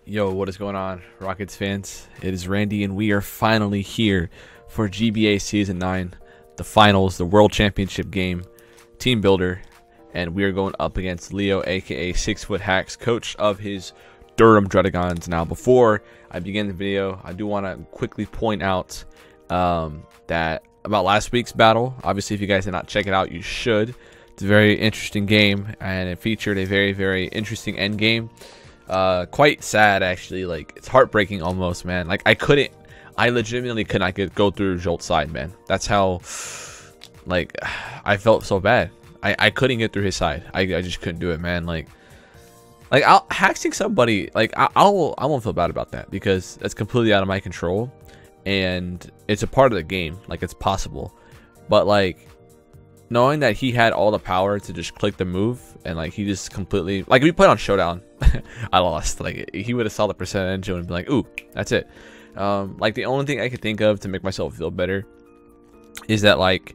Yo, what is going on, Rockets fans? It is Randy, and we are finally here for GBA Season 9, the finals, the World Championship game, team builder, and we are going up against Leo, aka 6 Foot Hacks, coach of his Durham Druddigons. Now, before I begin the video, I do want to quickly point out that about last week's battle. Obviously, if you guys did not check it out, you should. It's a very interesting game, and it featured a very interesting end game. Quite sad, actually. Like, it's heartbreaking almost, man. Like, I legitimately could not go through Jolt's side, man. That's how, like, I felt so bad. I couldn't get through his side. I just couldn't do it, man. Like I'll hacking somebody, like, I won't feel bad about that because that's completely out of my control, and it's a part of the game. Like, it's possible, but like, knowing that he had all the power to just click the move, and like, he just completely, like, if we played on Showdown, I lost. Like, he would have saw the percentage and been like, ooh, that's it. Like, the only thing I could think of to make myself feel better is that, like,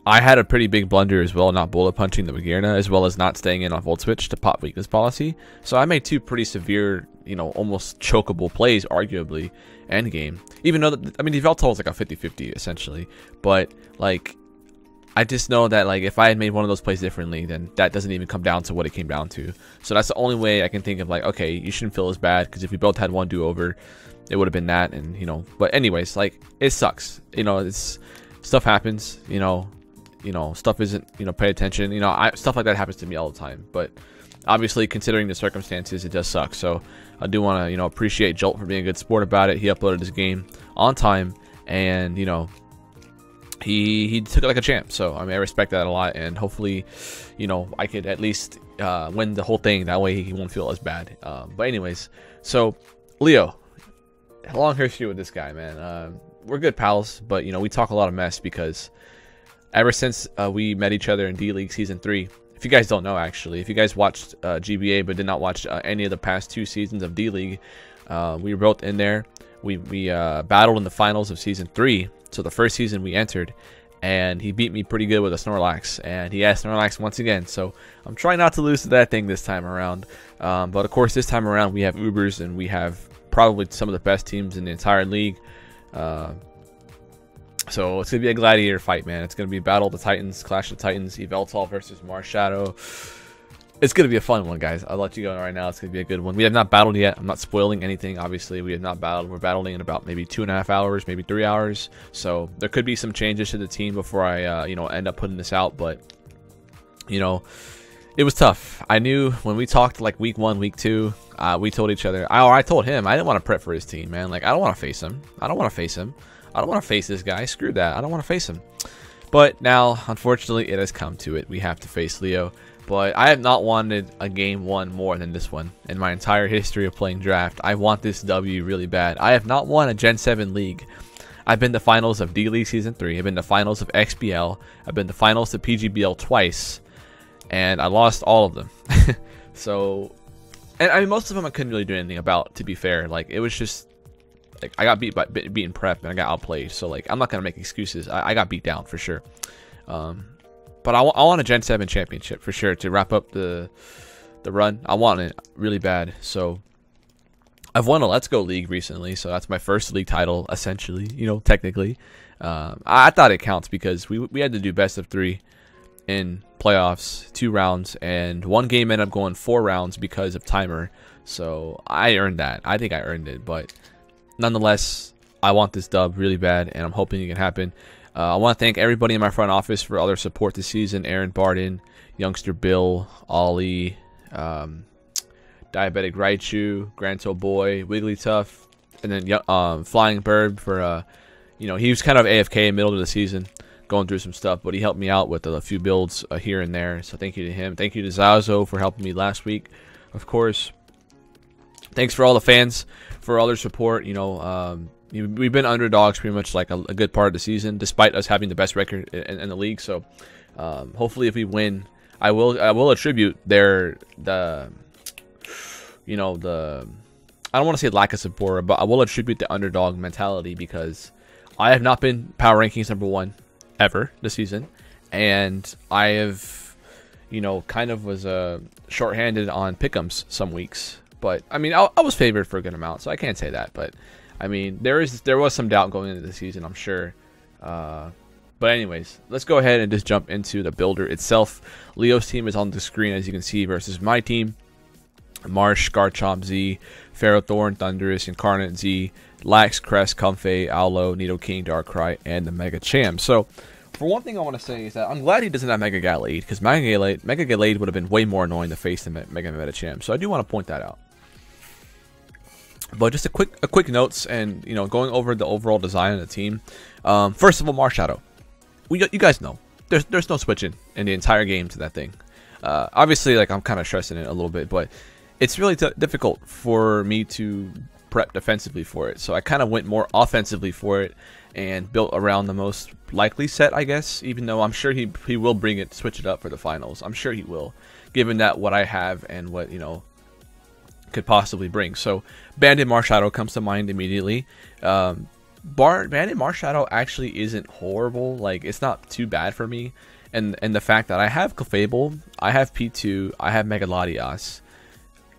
I had a pretty big blunder as well, not bullet punching the Magirna, as well as not staying in on Volt Switch to pop weakness policy. So I made two pretty severe, you know, almost chokeable plays, arguably, end game. Even though, I mean, the Veltal was like a 50-50 essentially, but like, I just know that, like, if I had made one of those plays differently, then that doesn't even come down to what it came down to. So that's the only way I can think of, like, okay, you shouldn't feel as bad, because if we both had one do-over, it would have been that, and, you know. But anyways, like, it sucks. You know, it's, stuff happens, you know, stuff isn't, you know, pay attention. You know, stuff like that happens to me all the time. But obviously, considering the circumstances, it does suck. So I do want to, you know, appreciate Jolt for being a good sport about it. He uploaded his game on time, and, you know, he took it like a champ. So I mean, I respect that a lot, and hopefully, you know, I could at least win the whole thing. That way he won't feel as bad. But anyways, so Leo, long history with this guy, man. We're good pals, but, you know, we talk a lot of mess because ever since we met each other in D-League Season 3, if you guys don't know, actually, if you guys watched GBA but did not watch any of the past 2 seasons of D-League, we were both in there. We battled in the finals of Season 3. So the first season we entered, and he beat me pretty good with a Snorlax, and he asked Snorlax once again. So I'm trying not to lose to that thing this time around. But of course, this time around we have Ubers, and we have probably some of the best teams in the entire league. So it's gonna be a gladiator fight, man. It's gonna be Battle of the Titans, Clash of Titans, Yveltal versus Marshadow. It's gonna be a fun one, guys. I'll let you go right now. It's gonna be a good one. We have not battled yet. I'm not spoiling anything. Obviously, we have not battled. We're battling in about maybe 2.5 hours, maybe 3 hours. So there could be some changes to the team before I, you know, end up putting this out. But, you know, it was tough. I knew when we talked, like, week 1, week 2, we told each other. I told him I didn't want to prep for his team, man. Like, I don't want to face him. I don't want to face him. I don't want to face this guy. Screw that. I don't want to face him. But now, unfortunately, it has come to it. We have to face Leo. But I have not wanted a game 1 more than this one in my entire history of playing draft. I want this W really bad. I have not won a Gen 7 league. I've been to finals of D-League Season 3. I've been to finals of XBL. I've been to finals of PGBL twice. And I lost all of them. So, and I mean, most of them I couldn't really do anything about, to be fair. Like, it was just, like, I got beaten prep, and I got outplayed. So, like, I'm not going to make excuses. I got beat down for sure. But I want a Gen 7 championship for sure to wrap up the run. I want it really bad. So I've won a Let's Go League recently, so that's my first league title, essentially, you know, technically. I thought it counts because we had to do best of 3 in playoffs, 2 rounds, and 1 game ended up going 4 rounds because of timer. So I earned that. I think I earned it, but nonetheless, I want this dub really bad, and I'm hoping it can happen. I want to thank everybody in my front office for all their support this season. Aaron, Bardyn, Youngster, Bill, Olli, Diabetic Raichu, GrantoBoi, WigglyTuff, and then Flying Bird for, you know, he was kind of AFK in the middle of the season, going through some stuff, but he helped me out with a few builds here and there. So thank you to him. Thank you to Zazo for helping me last week, of course. Thanks for all the fans for all their support. You know, we've been underdogs pretty much like a good part of the season, despite us having the best record in the league. So hopefully, if we win, I will attribute I don't want to say lack of support, but I will attribute the underdog mentality because I have not been power rankings #1 ever this season, and I have, you know, kind of was shorthanded on pick'ems some weeks. But I mean, I was favored for a good amount, so I can't say that. But I mean, there was some doubt going into the season, I'm sure. But anyways, let's go ahead and just jump into the builder itself. Leo's team is on the screen, as you can see, versus my team. Marsh, Garchomp, Z, Ferrothorn, Thundurus, Incarnate, Z, Lax, Crest, Comfey, Owlo, Nidoking, Darkrai, and the Mega Cham. So, for one thing I want to say is that I'm glad he doesn't have Mega Gallade, because Mega Gallade would have been way more annoying to face than Mega Medicham. So I do want to point that out. But just a quick notes, and going over the overall design of the team. First of all, Marshadow. You guys know there's no switching in the entire game to that thing. Obviously, like, I'm kind of stressing it a little bit, but it's really difficult for me to prep defensively for it. So I kind of went more offensively for it and built around the most likely set, I guess. Even though I'm sure he will switch it up for the finals. I'm sure he will, given that what I have and what could possibly bring. So Bandit Marshadow comes to mind immediately. Bandit Marshadow actually isn't horrible. Like, it's not too bad for me. And the fact that I have Clefable, I have P2, I have Mega Latias,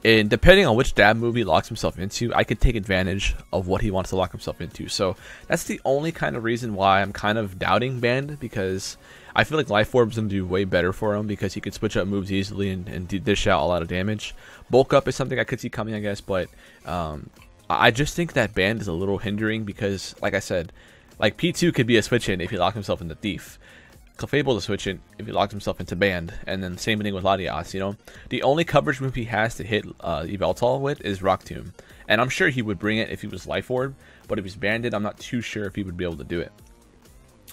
and depending on which dab move he locks himself into, I could take advantage of what he wants to lock himself into. So that's the only kind of reason why I'm kind of doubting Band, because I feel like Life Orb's going to do way better for him, because he could switch up moves easily and dish out a lot of damage. Bulk Up is something I could see coming, I guess, but I just think that Band is a little hindering, because, like I said, like, P2 could be a switch in if he locked himself into Thief. Clefable to switch in if he locked himself into Band, and then same thing with Latias. The only coverage move he has to hit Yveltal with is Rock Tomb, and I'm sure he would bring it if he was Life Orb, but if he's banded, I'm not too sure if he would be able to do it.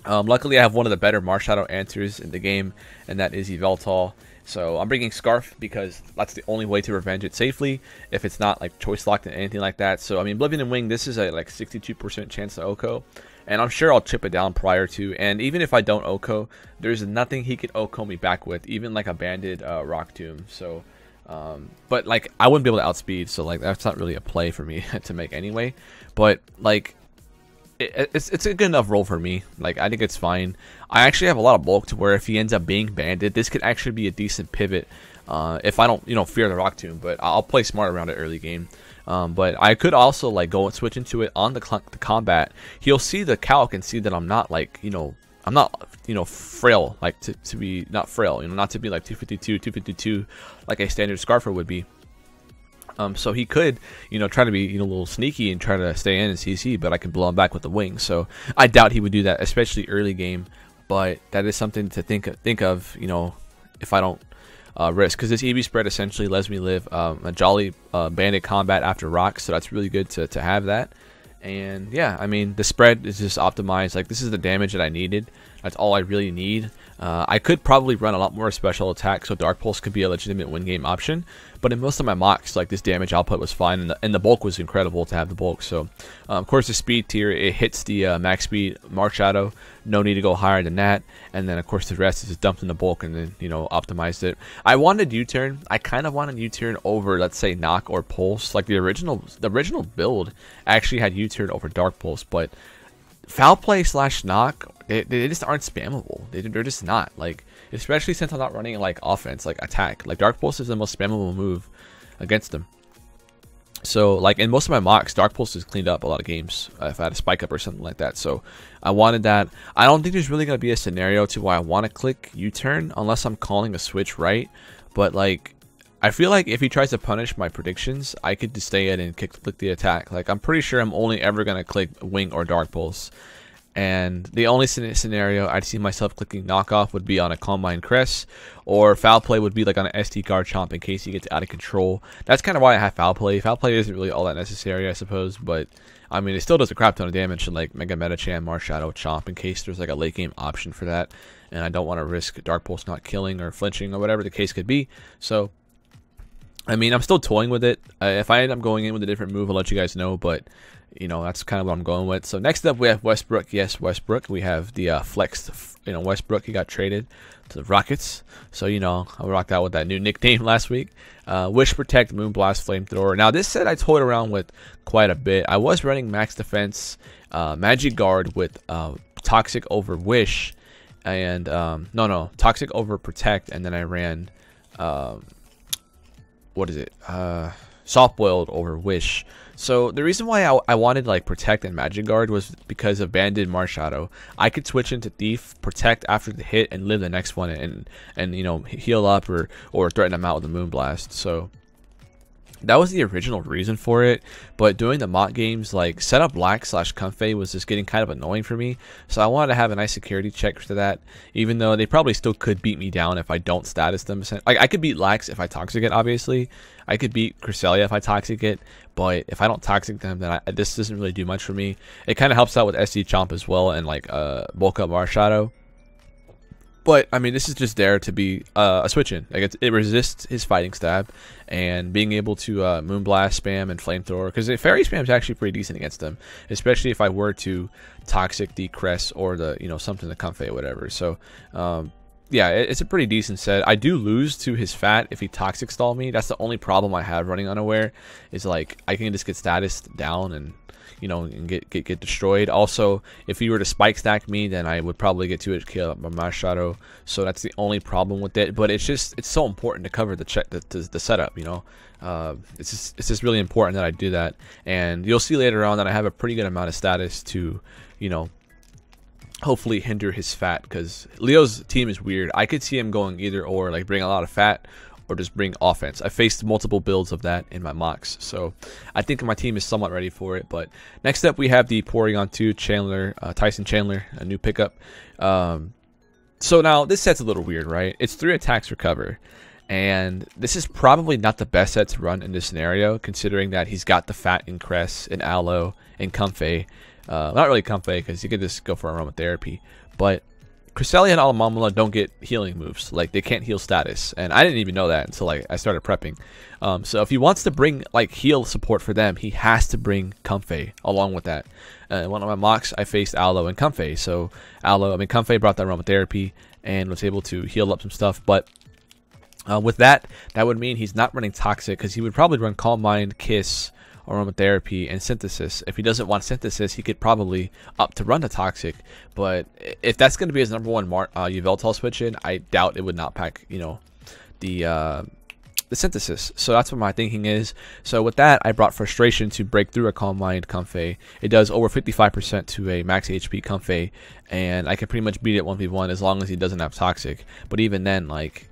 Luckily, I have one of the better Marshadow answers in the game, and that is Yveltal. So I'm bringing Scarf, because that's the only way to revenge it safely if it's not like choice locked and anything like that. So I mean, Oblivion and Wing, this is a like 62% chance to OHKO, and I'm sure I'll chip it down prior to. And even if I don't OHKO, there's nothing he can OHKO me back with, even like a banded Rock Tomb. So, but like, I wouldn't be able to outspeed, so like, that's not really a play for me to make anyway. But like, it's a good enough roll for me. Like, I think it's fine. I actually have a lot of bulk to where if he ends up being banded, this could actually be a decent pivot if I don't fear the Rock Tomb. But I'll play smart around it early game. But I could also like go and switch into it on the combat. He'll see the calc and see that I'm not like I'm not frail, like to be not frail, not to be like 252 like a standard Scarfer would be. So he could, try to be, a little sneaky and try to stay in and CC, but I can blow him back with the wing. So I doubt he would do that, especially early game. But that is something to think of, if I don't risk, because this EV spread essentially lets me live a jolly bandit combat after rock. So that's really good to have that. And yeah, I mean, the spread is just optimized. Like, this is the damage that I needed. That's all I really need. I could probably run a lot more special attack, so Dark Pulse could be a legitimate win game option. But in most of my mocks, like, this damage output was fine, and the bulk was incredible to have the bulk. So, of course, the speed tier, it hits the max speed Marshadow. No need to go higher than that. And then, of course, the rest is just dumped in the bulk and then, optimized it. I wanted U-turn. I kind of wanted U-turn over, let's say, Knock or Pulse. Like, the original build actually had U-turn over Dark Pulse, but Foul Play / Knock, they just aren't spammable. They're just not. Like, especially since I'm not running like offense, like attack. Like, Dark Pulse is the most spammable move against them. So like, in most of my mocks, Dark Pulse has cleaned up a lot of games if I had a spike up or something like that. So I wanted that. I don't think there's really going to be a scenario to why I want to click U-turn unless I'm calling a switch right. But like, I feel like if he tries to punish my predictions, I could just stay in and click the attack. Like, I'm pretty sure I'm only ever going to click Wing or Dark Pulse. And the only scenario I'd see myself clicking Knockoff would be on a Combine Crest, or Foul Play would be like on an SD Garchomp in case he gets out of control. That's kind of why I have Foul Play. Foul Play isn't really all that necessary, I suppose, but I mean, it still does a crap ton of damage to like Mega Medicham, Marshadow, Chomp in case there's like a late game option for that, and I don't want to risk Dark Pulse not killing or flinching or whatever the case could be. So, I mean, I'm still toying with it. If I end up going in with a different move, I'll let you guys know, but that's kind of what I'm going with. So next up, we have Westbrook. Yes, Westbrook. We have the flexed, Westbrook. He got traded to the Rockets. So, I rocked out with that new nickname last week. Wish Protect, Moonblast, Flamethrower. Now, this set I toyed around with quite a bit. I was running Max Defense, Magic Guard with Toxic over Wish, and Toxic over Protect, and then I ran, what is it? soft boiled or wish. So the reason why I wanted like protect and magic guard was because of banded Marshadow. I could switch into thief, protect after the hit, and live the next one, and you know, heal up or threaten them out with a moonblast. So that was the original reason for it, but doing the mock games, like setup black / Comfey was just getting kind of annoying for me, so I wanted to have a nice security check for that, even though they probably still could beat me down if I don't status them. Like, I could beat Lax if I toxic it, obviously. I could beat Cresselia if I toxic it, but if I don't toxic them, then this doesn't really do much for me. It kind of helps out with SD Chomp as well, and like bulk up Marshadow. But I mean, this is just there to be a switch in. Like it resists his fighting stab, and being able to moonblast spam and flamethrower, because fairy spam is actually pretty decent against them, especially if I were to toxic the crest or the, you know, something the Comfey or whatever. So yeah, it's a pretty decent set. I do lose to his fat if he toxic stall me. That's the only problem I have running unaware, is like I can just get status down and, you know, and get destroyed. Also, if he were to spike stack me, then I would probably get 2 kill by my shadow. So that's the only problem with it. But it's so important to cover the setup, you know. It's just really important that I do that. And you'll see later on that I have a pretty good amount of status to, you know, hopefully hinder his fat, because Leo's team is weird. I could see him going either or, like bring a lot of fat or just bring offense. I faced multiple builds of that in my mocks, so I think my team is somewhat ready for it. But next up, we have the Porygon 2 Chandler, Tyson Chandler, a new pickup. So now this set's a little weird, right? It's 3 attacks for cover, and this is probably not the best set to run in this scenario, considering that he's got the fat in Crest, in Aloe, in Comfey. Not really Comfey, because you could just go for aromatherapy, but Cresselia and Alamamala don't get healing moves. Like, they can't heal status, and I didn't even know that until I started prepping. So if he wants to bring like heal support for them, he has to bring Comfey along with that. In one of my mocks, I faced Aloe and Comfey. So Comfey brought that aromatherapy and was able to heal up some stuff, but with that would mean he's not running Toxic, because he would probably run Calm Mind, Kiss, aromatherapy, and synthesis. If he doesn't want synthesis, he could probably up to run the Toxic. But if that's going to be his number one Yveltal switch in, I doubt it would not pack, you know, the synthesis. So that's what my thinking is. So with that, I brought Frustration to break through a Calm Mind Comfey. It does over 55% to a max HP Comfey, and I can pretty much beat it 1v1 as long as he doesn't have Toxic. But even then, like,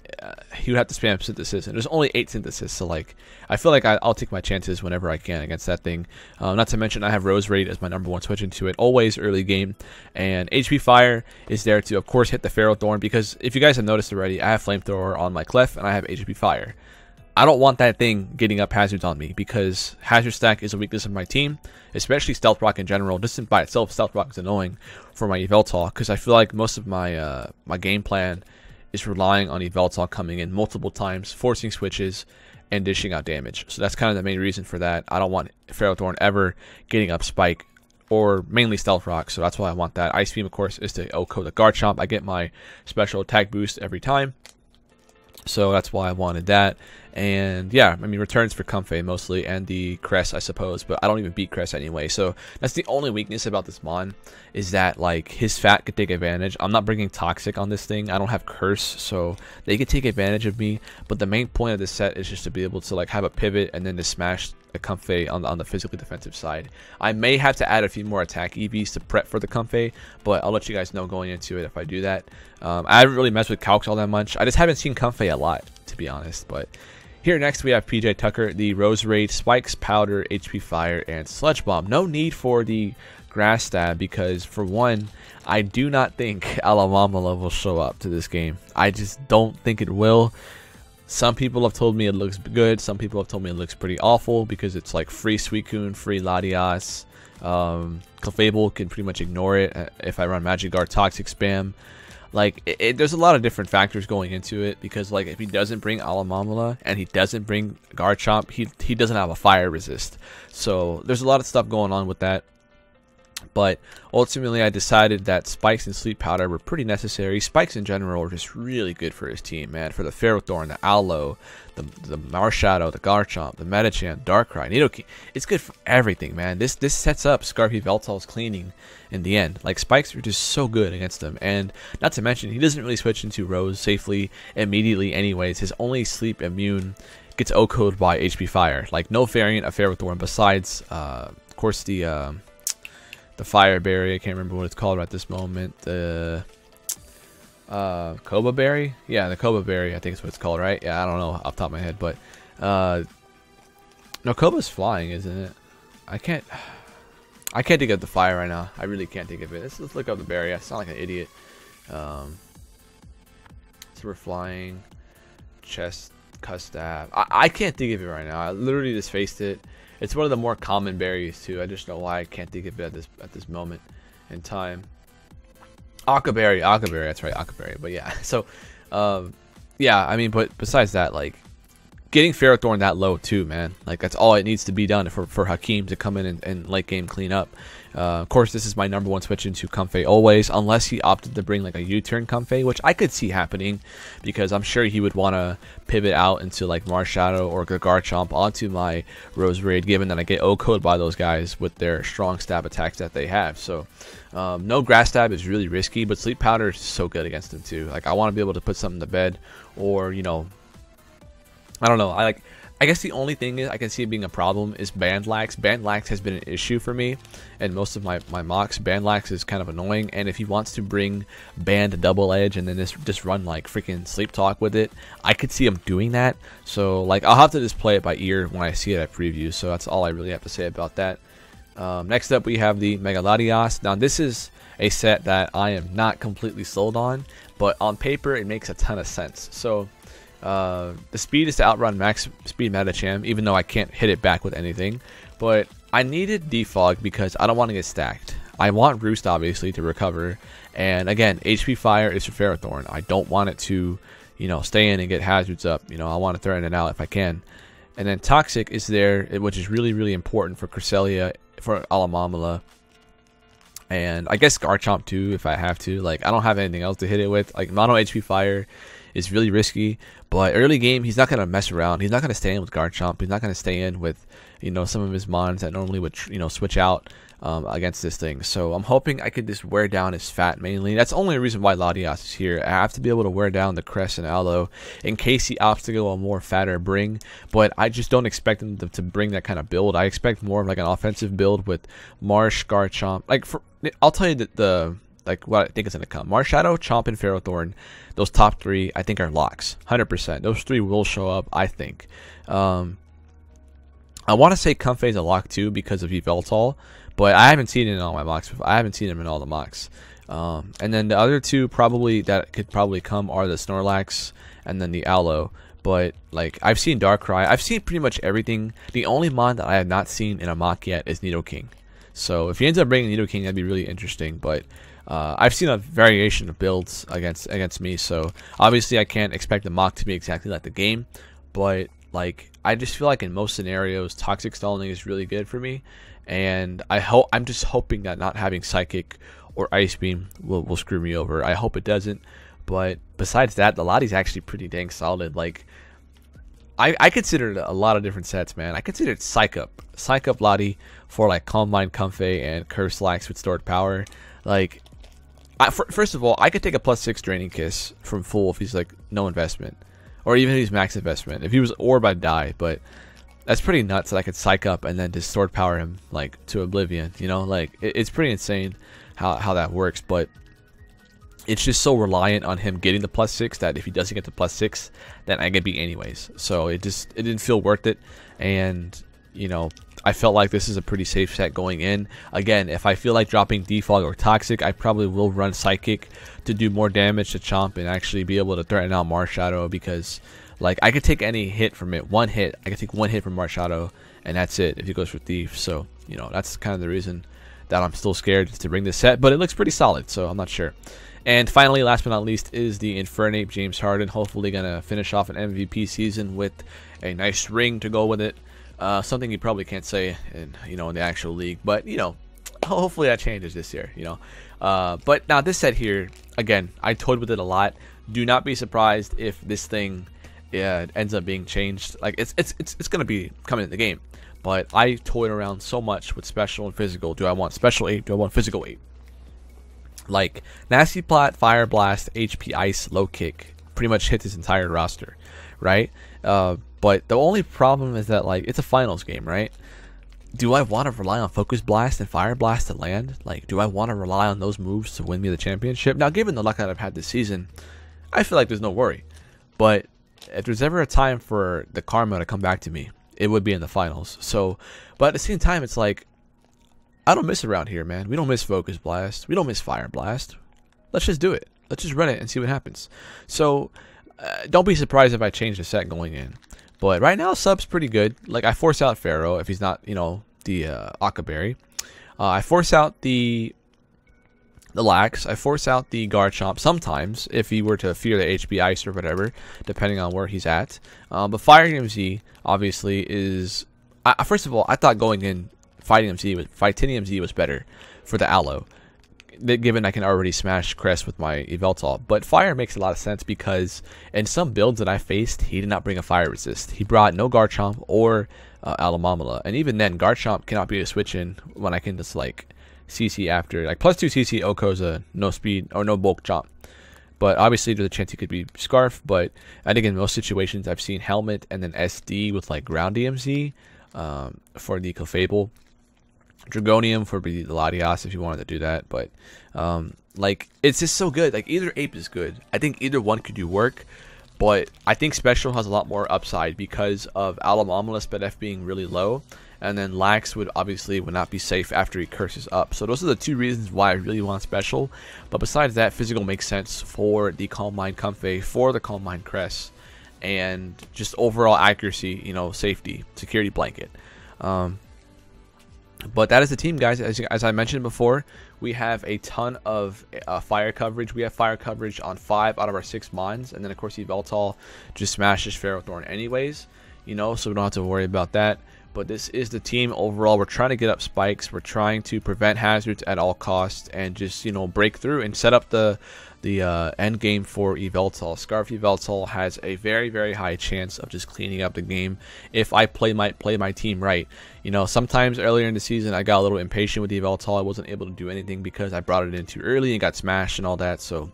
he would have to spam synthesis, and there's only 8 synthesis, so like I feel like I'll take my chances whenever I can against that thing. Not to mention I have Rose Raid as my number 1 switch into it, always early game, and HP Fire is there to of course hit the Ferrothorn, because if you guys have noticed already, I have Flamethrower on my Clef and I have HP Fire. I don't want that thing getting up hazards on me, because hazard stack is a weakness of my team, especially Stealth Rock in general. Just by itself, Stealth Rock is annoying for my Yveltal, because I feel like most of my my game plan is relying on Yveltal coming in multiple times, forcing switches, and dishing out damage. So that's kind of the main reason for that. I don't want Ferrothorn ever getting up Spike, or mainly Stealth Rock, so that's why I want that. Ice Beam, of course, is to OHKO the Garchomp. I get my special attack boost every time, so that's why I wanted that. And yeah, I mean, returns for Comfey mostly, and the Crest, I suppose, but I don't even beat Crest anyway, so that's the only weakness about this mon, is that like his fat could take advantage. I'm not bringing Toxic on this thing. I don't have Curse, so they could take advantage of me, but the main point of this set is just to be able to like have a pivot and then to smash the Comfey on the physically defensive side. I may have to add a few more attack EVs to prep for the Comfey, but I'll let you guys know going into it if I do that. I haven't really messed with Calcs all that much. I just haven't seen Comfey a lot, to be honest. But here next we have PJ Tucker, the Rose Raid, Spikes, Powder, HP Fire, and Sludge Bomb. No need for the Grass Stab, because for one, I do not think Alamamala will show up to this game. I just don't think it will. Some people have told me it looks good. Some people have told me it looks pretty awful, because it's like free Suicune, free Latias. Clefable can pretty much ignore it if I run Magic Guard Toxic Spam. Like, there's a lot of different factors going into it, because like if he doesn't bring Alamamala and he doesn't bring Garchomp, he doesn't have a fire resist. So there's a lot of stuff going on with that. But ultimately, I decided that Spikes and Sleep Powder were pretty necessary. Spikes in general are just really good for his team, man. For the Ferrothorn, the Aloe, the Marshadow, the Garchomp, the Medicham, Darkrai, Nidoking. It's good for everything, man. This sets up Scarfy Veltal's cleaning in the end. Like, Spikes are just so good against them. And not to mention, he doesn't really switch into Rose safely immediately anyways. His only sleep immune gets OHKO'd by HP Fire. Like no variant of Ferrothorn besides, of course, the Fire Berry. I can't remember what it's called at this moment. The Koba Berry? Yeah, the Koba Berry, I think is what it's called, right? Yeah, I don't know off the top of my head, but no, Koba's flying, isn't it? I can't think of the fire right now. I really can't think of it. Let's look up the berry. I sound like an idiot. So we're flying. Chest Custap. I can't think of it right now. I literally just faced it. It's one of the more common berries too. I just know why I can't think of it at this moment in time. Akaberry, that's right, Akaberry. But yeah, so yeah, I mean, but besides that, like getting Ferrothorn that low too, man. Like that's all it needs to be done for Hakeem to come in and late game clean up. Of course, this is my #1 switch into Comfey always, unless he opted to bring like a U-turn Comfey, which I could see happening because I'm sure he would want to pivot out into like Marshadow or Garchomp onto my Roserade, given that I get OHKO'd by those guys with their strong stab attacks that they have. So no grass stab is really risky, but Sleep Powder is so good against him too. Like I want to be able to put something to bed, or you know, I don't know. I guess the only thing I can see it being a problem is Bandlax. Bandlax has been an issue for me and most of my mocks. Bandlax is kind of annoying, and if he wants to bring Band Double Edge and then just run like freaking Sleep Talk with it, I could see him doing that. So like I'll have to just play it by ear when I see it at preview. So that's all I really have to say about that. Next up we have the Mega Latias. Now this is a set that I am not completely sold on, but on paper it makes a ton of sense. So the speed is to outrun max speed Metacham, even though I can't hit it back with anything. But I needed Defog because I don't want to get stacked. I want Roost obviously to recover, and again, HP Fire is for Ferrothorn. I don't want it to, you know, stay in and get hazards up. You know, I want to threaten it out if I can. And then Toxic is there, which is really important for Cresselia, for Alamamala, and I guess Garchomp too if I have to. Like I don't have anything else to hit it with. Like mono HP Fire is really risky, but early game he's not gonna mess around. He's not gonna stay in with Garchomp. He's not gonna stay in with, you know, some of his mons that normally would, you know, switch out against this thing. So I'm hoping I could just wear down his fat mainly. That's the only reason why Latias is here. I have to be able to wear down the Crest and Aloe in case he opts to go a more fatter bring, but I just don't expect him to bring that kind of build. I expect more of like an offensive build with Marsh, Garchomp. Like I'll tell you that like what I think is going to come. Marshadow, Chomp, and Ferrothorn, those top three I think are locks. 100%. Those three will show up, I think. I want to say Comfey is a lock too because of Yveltal, but I haven't seen it in all my mocks. I haven't seen him in all the mocks. And then the other two probably that could probably come are the Snorlax and then the Aloe. But like I've seen Darkrai, I've seen pretty much everything. The only mon that I have not seen in a mock yet is Nidoking. So if he ends up bringing Nidoking, that'd be really interesting. But I've seen a variation of builds against me, so obviously I can't expect the mock to be exactly like the game. But like I just feel like in most scenarios, Toxic Stalling is really good for me, and I'm just hoping that not having Psychic or Ice Beam will screw me over. I hope it doesn't. But besides that, the Lottie's actually pretty dang solid. Like I considered a lot of different sets, man. I considered Psych Up Lottie for like Calm Mind Comfey and Curse Lax with stored power. Like first of all, I could take a +6 Draining Kiss from full if he's like no investment, or even if he's max investment. If he was Orb, I'd die, but that's pretty nuts that I could Psych Up and then just stored power him like to oblivion. You know, like it's pretty insane how that works. But it's just so reliant on him getting the +6 that if he doesn't get the +6, then I get beat anyways. So it didn't feel worth it, and you know, I felt like this is a pretty safe set going in. Again, if I feel like dropping Defog or Toxic, I probably will run Psychic to do more damage to Chomp and actually be able to threaten out Marshadow, because like I could take any hit from it. One hit, I could take one hit from Marshadow, and that's it if he goes for Thief. So you know, that's kind of the reason that I'm still scared to bring this set, but it looks pretty solid, so I'm not sure. And finally, last but not least, is the Infernape James Harden. Hopefully gonna finish off an MVP season with a nice ring to go with it. Something you probably can't say in the actual league, but you know, hopefully that changes this year. You know, but now this set here, again, I toyed with it a lot. Do not be surprised if this thing ends up being changed. Like it's gonna be coming in the game, but I toyed around so much with special and physical. Do I want special 8? Do I want physical 8? Like Nasty Plot, Fire Blast, HP Ice, Low Kick pretty much hits his entire roster, right? But the only problem is that, like, it's a finals game, right? Do I want to rely on Focus Blast and Fire Blast to land? Like, do I want to rely on those moves to win me the championship? Now, given the luck that I've had this season, I feel like there's no worry. But if there's ever a time for the karma to come back to me, it would be in the finals. So, but at the same time, it's like, I don't miss around here, man. We don't miss Focus Blast. We don't miss Fire Blast. Let's just do it. Let's just run it and see what happens. So, don't be surprised if I change the set going in. But right now, sub's pretty good. Like, I force out Pharaoh if he's not, you know, the Akaberry. I force out the Lax. I force out the Garchomp sometimes if he were to fear the HP Ice or whatever, depending on where he's at. But Fire DMZ obviously is. First of all, I thought going in Fighting MZ was better for the Aloe, given I can already smash Crest with my Yveltal. But Fire makes a lot of sense because in some builds that I faced, he did not bring a Fire Resist. He brought no Garchomp or Alamamala, and even then, Garchomp cannot be a switch in when I can just like CC after, like +2 CC Okoza, no speed or no bulk chomp. But obviously there's a chance he could be Scarf, but I think in most situations I've seen Helmet and then SD with like ground DMZ for the Clefable. Dragonium for the Latias if you wanted to do that, but like it's just so good. Like either ape is good. I think either one could do work, but I think Special has a lot more upside because of Alamamala SpedF being really low, and then Lax would not be safe after he curses up. So those are the two reasons why I really want Special. But besides that, Physical makes sense for the Calm Mind Comfey, for the Calm Mind Crest, and just overall accuracy, you know, safety, security blanket. But that is the team, guys. As I mentioned before, we have a ton of fire coverage. We have fire coverage on 5 out of our 6 mons, and then of course Yveltal just smashes Ferrothorn anyways, you know, so we don't have to worry about that. But this is the team overall. We're trying to get up spikes. We're trying to prevent hazards at all costs and just, you know, break through and set up the end game for Yveltal. Scarf Yveltal has a very, very high chance of just cleaning up the game if I play my team right. You know, sometimes earlier in the season I got a little impatient with Yveltal. I wasn't able to do anything because I brought it in too early and got smashed and all that. So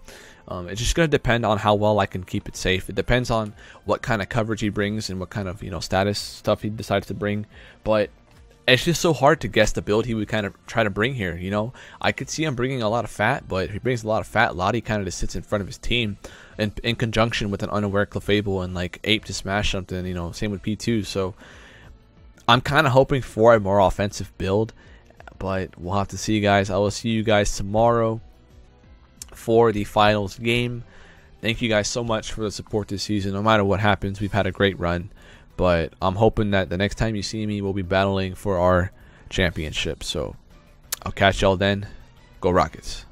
it's just going to depend on how well I can keep it safe. It depends on what kind of coverage he brings and what kind of, you know, status stuff he decides to bring. But it's just so hard to guess the build he would kind of try to bring here, you know. I could see him bringing a lot of fat, but if he brings a lot of fat, Lottie kind of just sits in front of his team in conjunction with an unaware Clefable and like Ape to smash something, you know, same with P2. So I'm kind of hoping for a more offensive build, but we'll have to see, guys. I will see you guys tomorrow for the finals game. Thank you guys so much for the support this season. No matter what happens, we've had a great run. But I'm hoping that the next time you see me, we'll be battling for our championship. So I'll catch y'all then. Go Rockets.